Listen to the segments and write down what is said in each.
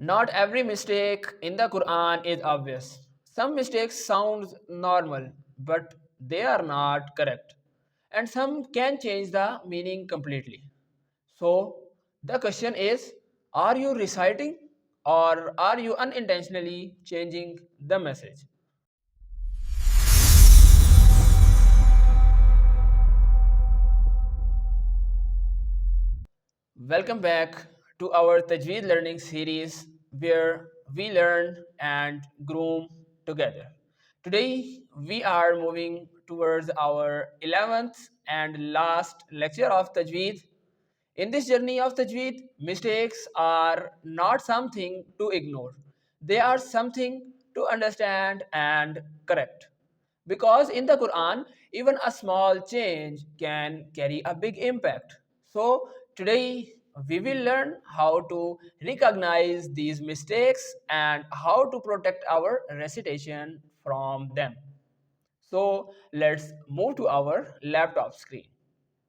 Not every mistake in the Quran is obvious. Some mistakes sound normal, but they are not correct. And some can change the meaning completely. So the question is, are you reciting or are you unintentionally changing the message? Welcome back to our Tajweed learning series where we learn and groom together. Today we are moving towards our 11th and last lecture of Tajweed. In this journey of Tajweed, mistakes are not something to ignore. They are something to understand and correct. Because in the Quran, even a small change can carry a big impact. So, today we will learn how to recognize these mistakes and how to protect our recitation from them. So, let's move to our laptop screen.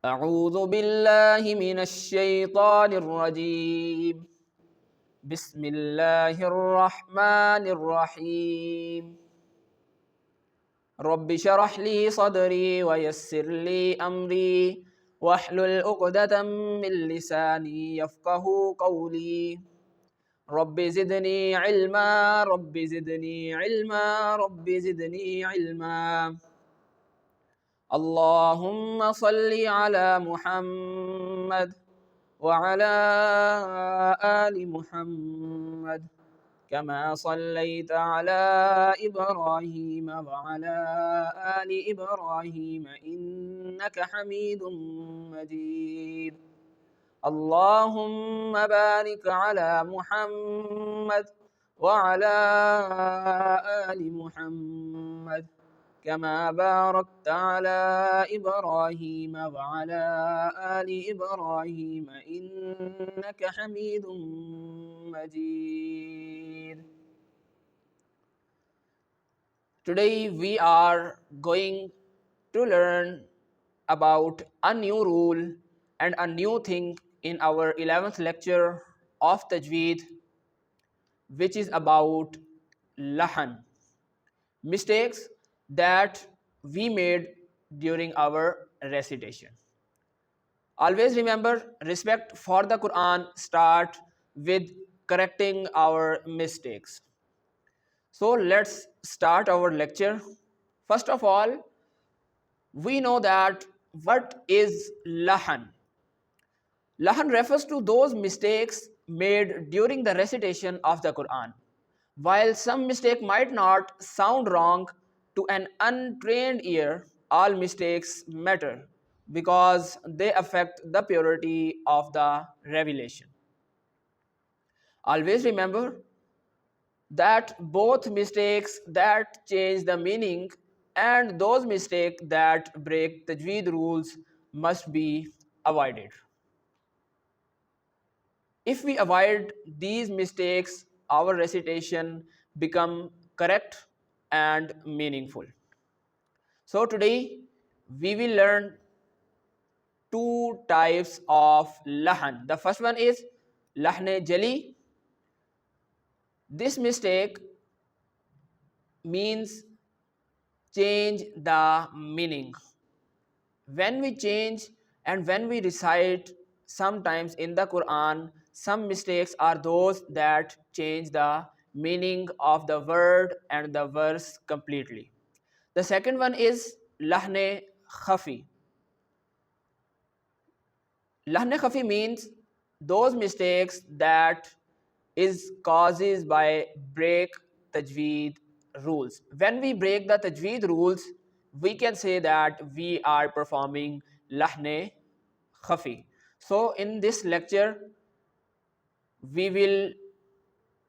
أعوذ بالله من الشيطان الرجيم بسم الله الرحمن الرحيم رب اشرح لي صدري ويسر لي أمري واحلل عقدة من لساني يفقه قولي رب زدني علما رب زدني علما رب زدني علما اللهم صل على محمد وعلى آل محمد كما صليت على إبراهيم وعلى آل إبراهيم إنك حميد مجيد اللهم بارك على محمد وعلى آل محمد كما باركت على إبراهيم وعلى آل إبراهيم إنك حميد مجيد. Today we are going to learn about a new rule and a new thing in our 11th lecture of Tajweed, which is about Lahn, mistakes that we made during our recitation. Always remember, respect for the Quran start with correcting our mistakes. So let's start our lecture. First of all, we know that what is Lahn. Lahn refers to those mistakes made during the recitation of the Quran. While some mistake might not sound wrong to an untrained ear, all mistakes matter because they affect the purity of the revelation. Always remember that both mistakes that change the meaning and those mistakes that break tajweed rules must be avoided. If we avoid these mistakes, our recitation become correct and meaningful. So today we will learn two types of lahn. The first one is lahne jali. This mistake means change the meaning. When we change and when we recite sometimes in the Quran, some mistakes are those that change the meaning of the word and the verse completely. The second one is lahne khafi. Lahne khafi means those mistakes that is causes by break tajweed rules. When we break the tajweed rules, we can say that we are performing lahne khafi. So in this lecture, we will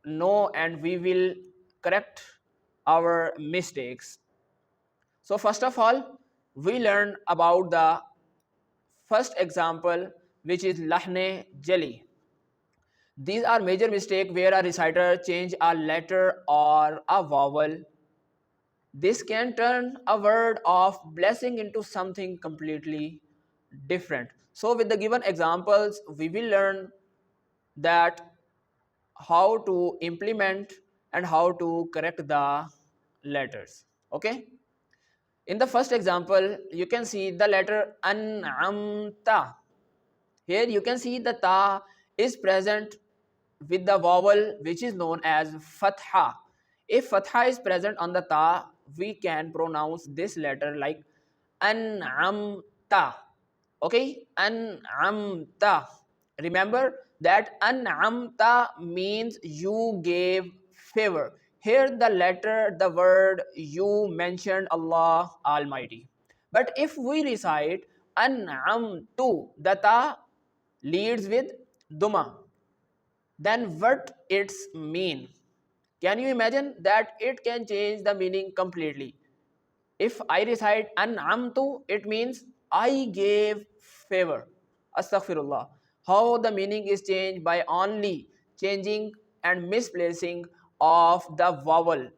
know and we will correct our mistakes. So first of all, we learn about the first example, which is lahne jali. These are major mistakes where a reciter change a letter or a vowel. This can turn a word of blessing into something completely different. So with the given examples, we will learn that how to implement and how to correct the letters. Okay, in the first example you can see the letter an'amta. Here you can see the ta is present with the vowel which is known as fatha. If fatha is present on the ta, we can pronounce this letter like an'amta. Okay, an'amta. Remember that an'amta means you gave favor. Here the letter, the word you mentioned Allah Almighty. But if we recite an'amtu, the ta leads with duma, then what it's mean? Can you imagine that it can change the meaning completely? If I recite an'amtu, it means I gave favor. Astaghfirullah. How the meaning is changed by only changing and misplacing of the vowel.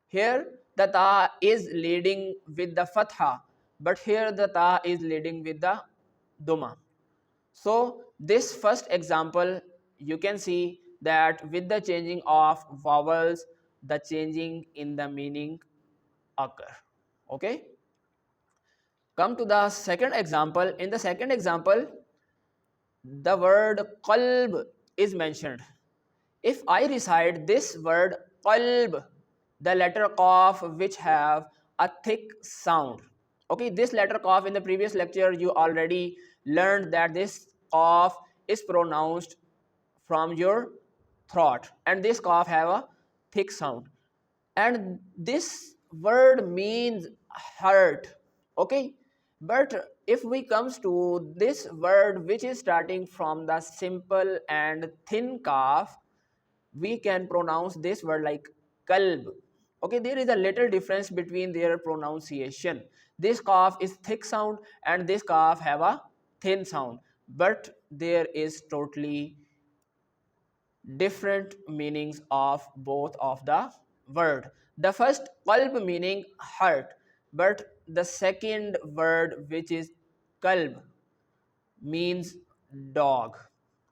Here the ta is leading with the fatha, but here the ta is leading with the duma. So this first example you can see that with the changing of vowels, the changing in the meaning occur. Okay, come to the second example. In the second example the word qalb is mentioned. If I recite this word qalb, the letter qaf which have a thick sound. Okay, this letter qaf in the previous lecture you already learned that this qaf is pronounced from your throat and this qaf have a thick sound. And this word means heart. Okay, but if we comes to this word which is starting from the simple and thin kaf, we can pronounce this word like kalb. Okay, there is a little difference between their pronunciation. This kaf is thick sound and this kaf have a thin sound, but there is totally different meanings of both of the word. The first qalb meaning heart, but the second word which is kalb means dog.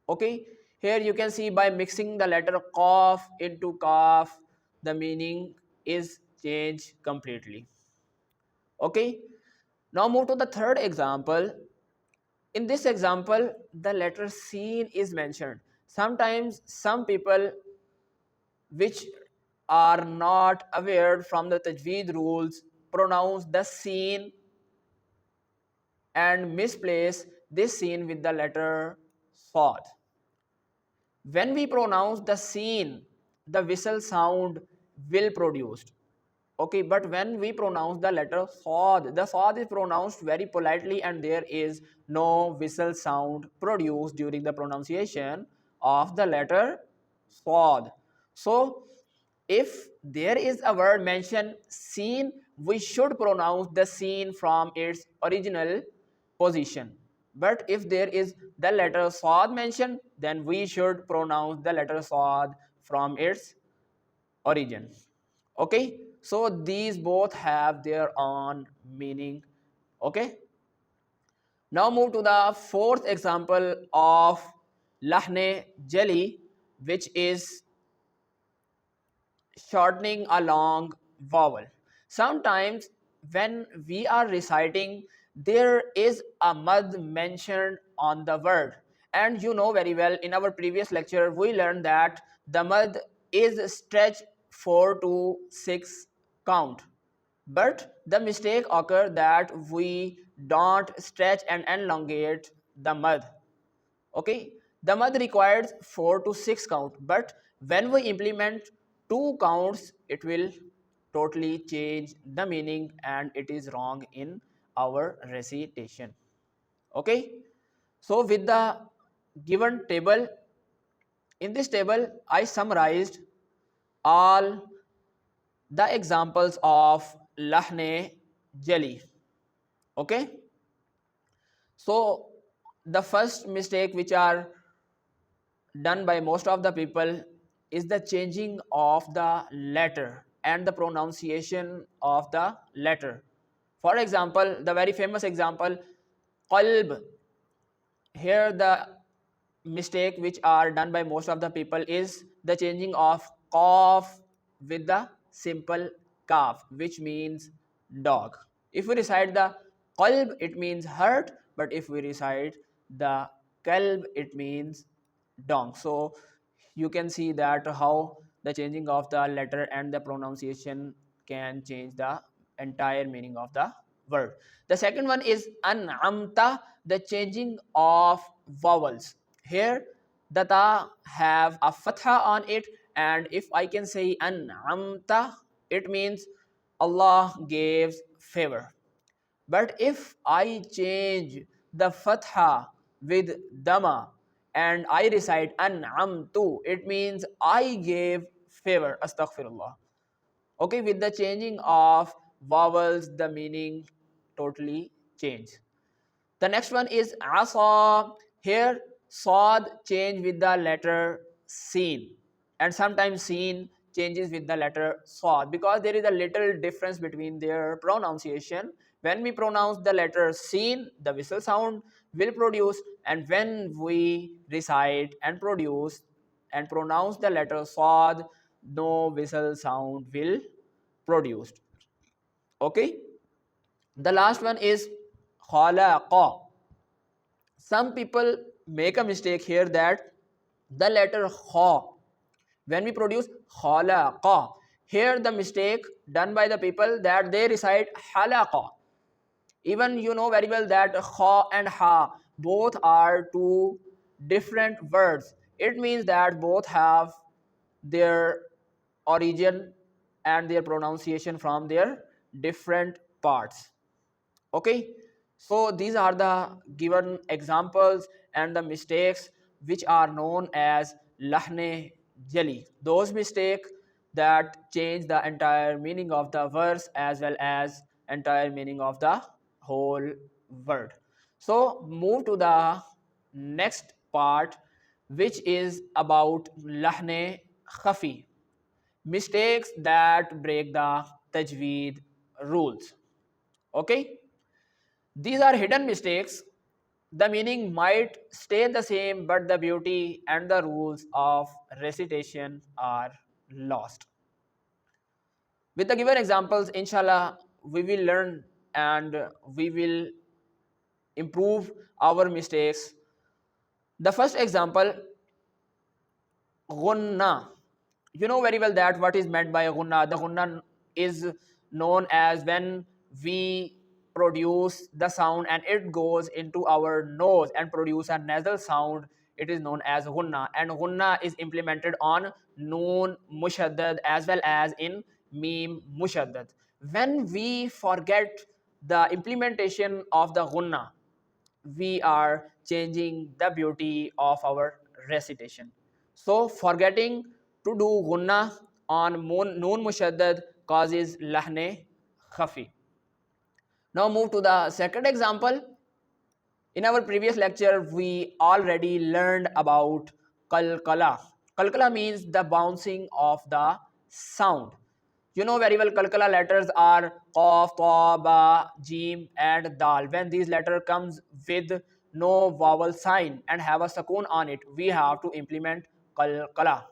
Okay, here you can see by mixing the letter qaf into kaf, the meaning is changed completely. Okay, now move to the third example. In this example the letter sin is mentioned. Sometimes some people which are not aware from the Tajweed rules pronounce the sin and misplace this sin with the letter sad. When we pronounce the sin, the whistle sound will produced. Okay, but when we pronounce the letter sad, the sad is pronounced very politely and there is no whistle sound produced during the pronunciation of the letter sad. So if there is a word mentioned seen, we should pronounce the seen from its original position. But if there is the letter sad mentioned, then we should pronounce the letter sad from its origin. Okay, so these both have their own meaning. Okay, now move to the fourth example of lahne jelly, which is shortening a long vowel. Sometimes when we are reciting, there is a mad mentioned on the word. And you know very well, in our previous lecture, we learned that the mad is stretched 4 to 6 count. But the mistake occurs that we don't stretch and elongate the mad. Okay, the mad requires 4 to 6 count, but when we implement 2 counts it will totally change the meaning and it is wrong in our recitation. Okay, so with the given table, in this table I summarized all the examples of lahne jelly. Okay, so the first mistake which are done by most of the people is the changing of the letter and the pronunciation of the letter. For example, the very famous example qalb, here the mistake which are done by most of the people is the changing of qaf with the simple kaf, which means dog. If we recite the qalb, it means heart, but if we recite the kalb, it means dog. So you can see that how the changing of the letter and the pronunciation can change the entire meaning of the word. The second one is an'amta, the changing of vowels. Here the ta have a fatha on it, and if I can say an'amta, it means Allah gives favor. But if I change the fatha with dama and I recite an'amtu, it means I gave favor. Astaghfirullah. Okay, with the changing of vowels, the meaning totally change. The next one is asa. Here, sod change with the letter sin, and sometimes sin changes with the letter sod, because there is a little difference between their pronunciation. When we pronounce the letter sin, the whistle sound will produce, and when we recite and produce and pronounce the letter sod, no whistle sound will produced. Okay, the last one is khalaqa. Some people make a mistake here that the letter kha, when we produce khalaqa, here the mistake done by the people that they recite halaqa. Even you know very well that kha and ha both are two different words. It means that both have their origin and their pronunciation from their different parts. Okay, so these are the given examples and the mistakes which are known as lahne jali, those mistakes that change the entire meaning of the verse as well as entire meaning of the whole word. So move to the next part, which is about lahne khafi, mistakes that break the tajweed rules. Okay, these are hidden mistakes. The meaning might stay the same, but the beauty and the rules of recitation are lost. With the given examples, inshallah, we will learn and we will improve our mistakes. The first example, gunna. You know very well that what is meant by gunna. The gunna is known as when we produce the sound and it goes into our nose and produce a nasal sound. It is known as gunna, and gunna is implemented on noon mushaddad as well as in meme mushaddad. When we forget the implementation of the gunna, we are changing the beauty of our recitation. So forgetting to do gunna on noon mushaddad causes lahne khafi. Now move to the second example. In our previous lecture, we already learned about kalkala. Kalkala means the bouncing of the sound. You know very well kalkala letters are qaf, ta, ba, jim and dal. When these letter comes with no vowel sign and have a sukoon on it, we have to implement kalkala.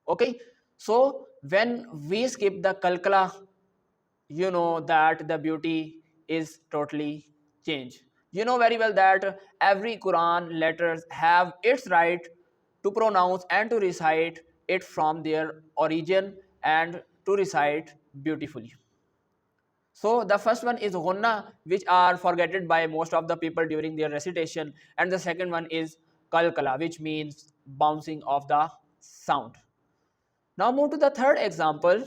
Okay, so when we skip the kalkala, you know that the beauty is totally changed. You know very well that every Quran letters have its right to pronounce and to recite it from their origin and to recite beautifully. So the first one is gunna, which are forgotten by most of the people during their recitation, and the second one is kalkala, which means bouncing of the sound. Now move to the third example,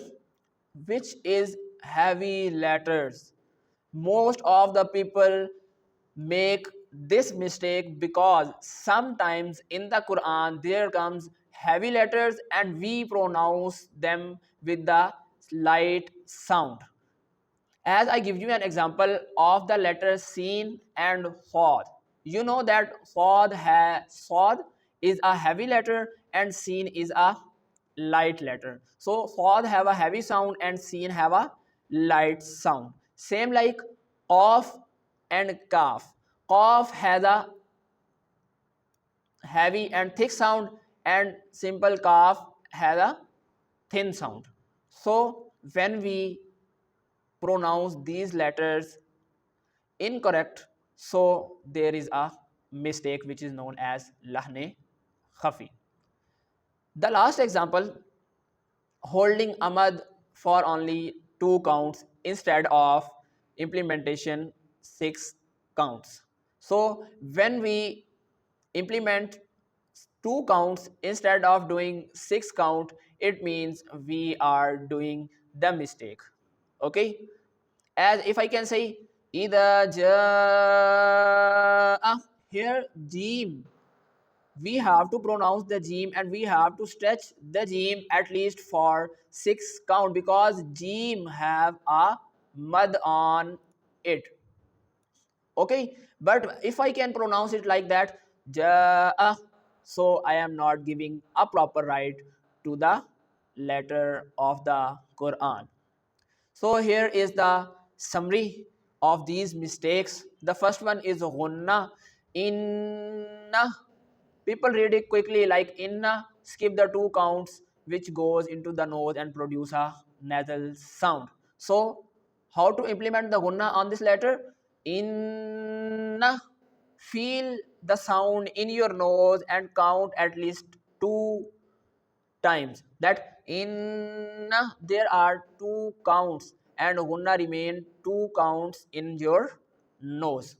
which is heavy letters. Most of the people make this mistake because sometimes in the Quran there comes heavy letters and we pronounce them with the light sound. As I give you an example of the letters sin and sod. You know that sod is a heavy letter and sin is a light letter. So sod have a heavy sound and sin have a light sound. Same like qaf and kaf. Qaf has a heavy and thick sound, and simple kaf has a thin sound. So when we pronounce these letters incorrect, so there is a mistake which is known as lahne khafi. The last example, holding amad for only 2 counts instead of implementation 6 counts. So when we implement 2 counts instead of doing 6 count, it means we are doing the mistake. Okay, as if I can say ida jaa, here jim, we have to pronounce the jim and we have to stretch the jim at least for 6 count, because jim have a mud on it. Okay, but if I can pronounce it like that ja, so I am not giving a proper right to the letter of the Quran. So here is the summary of these mistakes. The first one is ghunna. Inna, people read it quickly like inna, skip the 2 counts which goes into the nose and produce a nasal sound. So how to implement the ghunna on this letter? Inna, feel the sound in your nose and count at least 2 times. That inna, there are 2 counts and gunna remain 2 counts in your nose.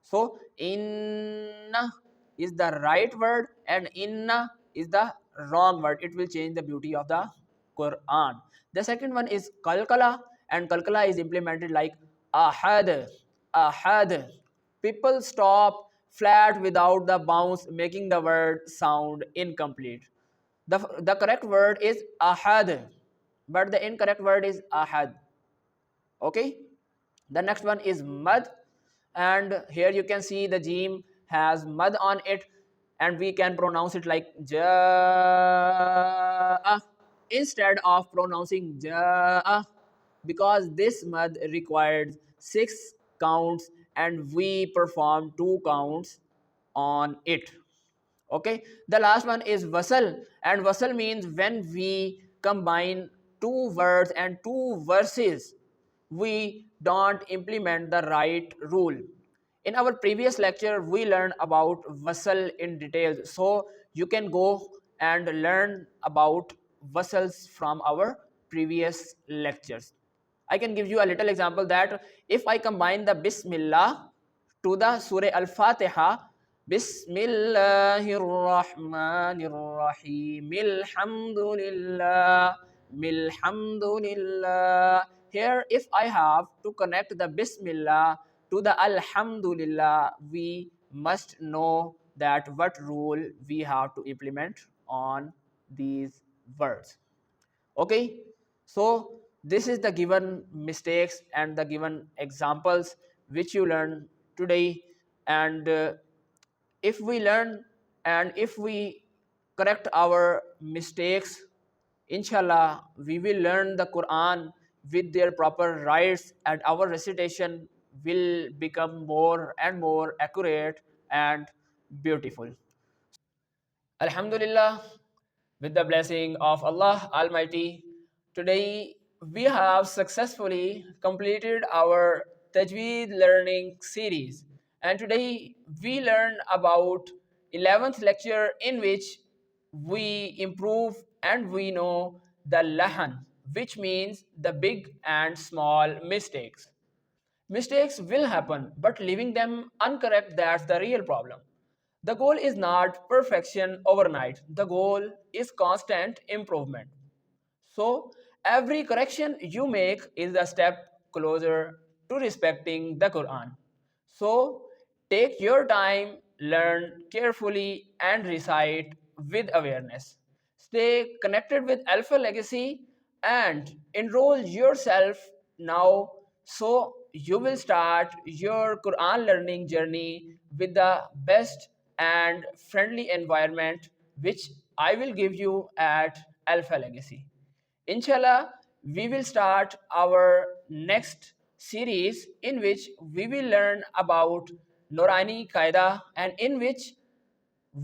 So inna is the right word and inna is the wrong word. It will change the beauty of the Quran. The second one is kalkala, and kalkala is implemented like ahad, ahad. People stop flat without the bounce, making the word sound incomplete. The correct word is ahad, but the incorrect word is ahad. Okay, the next one is mud, and here you can see the jim has mud on it, and we can pronounce it like ja instead of pronouncing ja, because this mud required 6 counts and we perform 2 counts on it. Okay, the last one is wasal, and wasal means when we combine 2 words and 2 verses, we don't implement the right rule. In our previous lecture we learned about wasal in detail, so you can go and learn about wasals from our previous lectures. I can give you a little example that if I combine the Bismillah to the Surah Al-Fatiha, Bismillahirrahmanirrahim, Alhamdulillah, Milhamdulillah. Here, if I have to connect the Bismillah to the Alhamdulillah, we must know that what rule we have to implement on these words. Okay, so this is the given mistakes and the given examples which you learn today, and if we learn and if we correct our mistakes, inshallah we will learn the Quran with their proper rights, and our recitation will become more and more accurate and beautiful. Alhamdulillah, with the blessing of Allah Almighty, today we have successfully completed our Tajweed learning series. And today we learn about 11th lecture, in which we improve and we know the Lahn, which means the big and small mistakes. Mistakes will happen, but leaving them uncorrect, that's the real problem. The goal is not perfection overnight. The goal is constant improvement. So, every correction you make is a step closer to respecting the Quran. So, take your time, learn carefully, and recite with awareness. Stay connected with AlphaLegacy and enroll yourself now, so you will start your Quran learning journey with the best and friendly environment which I will give you at AlphaLegacy. Inshallah, we will start our next series, in which we will learn about Norani Qaida, and in which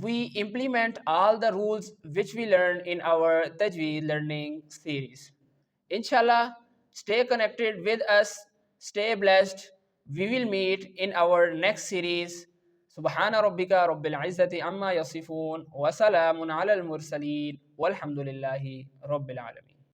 we implement all the rules which we learned in our Tajweed learning series. Inshallah, stay connected with us, stay blessed. We will meet in our next series. سبحان ربك رب العزة عما يصفون وسلام على المرسلين والحمد لله رب العالمين.